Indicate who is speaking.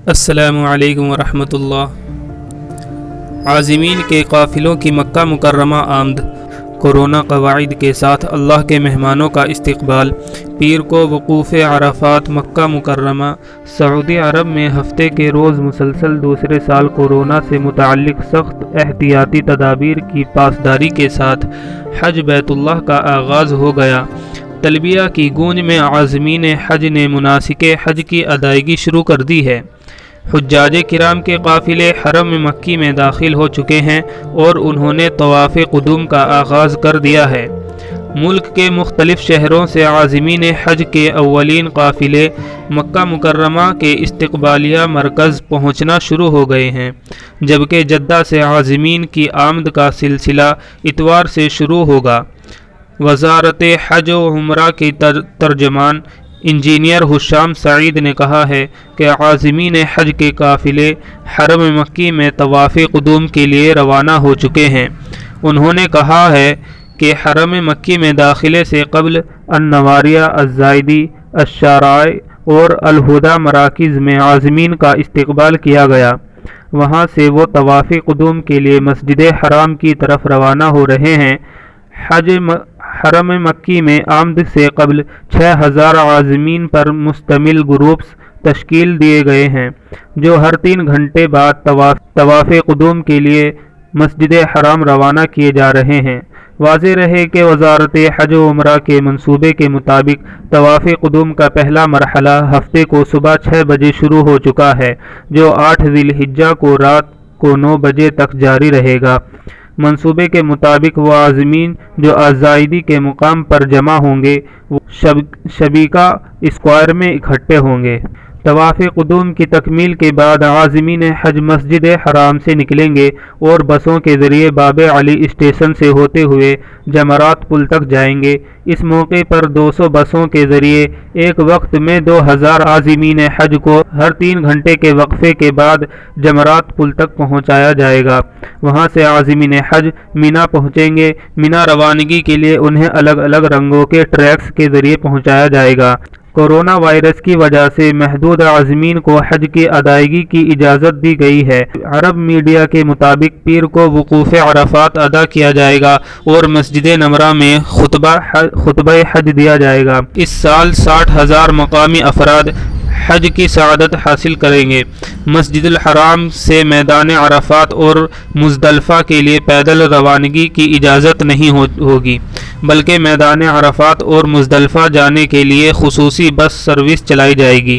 Speaker 1: السلام علیکم ورحمۃ اللہ۔ عازمین کے قافلوں کی مکہ مکرمہ آمد، کورونا قواعد کے ساتھ اللہ کے مہمانوں کا استقبال۔ پیر کو وقوف عرفات مکہ مکرمہ۔ سعودی عرب میں ہفتے کے روز مسلسل دوسرے سال کورونا سے متعلق سخت احتیاطی تدابیر کی پاسداری کے ساتھ حج بیت اللہ کا آغاز ہو گیا۔ تلبیہ کی گونج میں عازمین حج نے مناسک حج کی ادائیگی شروع کر دی ہے۔ حجاج کرام کے قافلے حرم مکی میں داخل ہو چکے ہیں اور انہوں نے طواف قدوم کا آغاز کر دیا ہے۔ ملک کے مختلف شہروں سے عازمین حج کے اولین قافلے مکہ مکرمہ کے استقبالیہ مرکز پہنچنا شروع ہو گئے ہیں، جبکہ جدہ سے عازمین کی آمد کا سلسلہ اتوار سے شروع ہوگا۔ وزارت حج و عمرہ کے ترجمان انجینئر حشام سعید نے کہا ہے کہ عازمین حج کے قافلے حرم مکی میں طواف قدوم کے لیے روانہ ہو چکے ہیں۔ انہوں نے کہا ہے کہ حرم مکی میں داخلے سے قبل النواریہ، الزائدی، الشارع اور الہدیٰ مراکز میں عازمین کا استقبال کیا گیا۔ وہاں سے وہ طواف قدوم کے لیے مسجد حرام کی طرف روانہ ہو رہے ہیں۔ حرم مکی میں آمد سے قبل 6000 عازمین پر مشتمل گروپس تشکیل دیے گئے ہیں، جو ہر 3 گھنٹے بعد طواف قدوم کے لیے مسجد حرام روانہ کیے جا رہے ہیں۔ واضح رہے کہ وزارت حج و عمرہ کے منصوبے کے مطابق طواف قدوم کا پہلا مرحلہ ہفتے کو صبح 6 بجے شروع ہو چکا ہے، جو 8 ذی الحجہ کو رات کو 9 بجے تک جاری رہے گا۔ منصوبے کے مطابق وہ عازمین جو الزائدی کے مقام پر جمع ہوں گے وہ شبیکہ اسکوائر میں اکٹھے ہوں گے۔ طواف قدوم کی تکمیل کے بعد عازمین حج مسجد حرام سے نکلیں گے اور بسوں کے ذریعے باب علی اسٹیشن سے ہوتے ہوئے جمرات پل تک جائیں گے۔ اس موقع پر 200 بسوں کے ذریعے ایک وقت میں 2000 عازمین حج کو ہر 3 گھنٹے کے وقفے کے بعد جمرات پل تک پہنچایا جائے گا۔ وہاں سے عازمین حج مینا پہنچیں گے۔ مینا روانگی کے لیے انہیں الگ الگ رنگوں کے ٹریکس کے ذریعے پہنچایا جائے گا۔ کورونا وائرس کی وجہ سے محدود عازمین کو حج کی ادائیگی کی اجازت دی گئی ہے۔ عرب میڈیا کے مطابق پیر کو وقوف عرفات ادا کیا جائے گا اور مسجد نمرہ میں خطبہ حج دیا جائے گا۔ اس سال 60,000 مقامی افراد حج کی سعادت حاصل کریں گے۔ مسجد الحرام سے میدان عرفات اور مزدلفہ کے لیے پیدل روانگی کی اجازت نہیں ہوگی، بلکہ میدان عرفات اور مزدلفہ جانے کے لیے خصوصی بس سروس چلائی جائے گی۔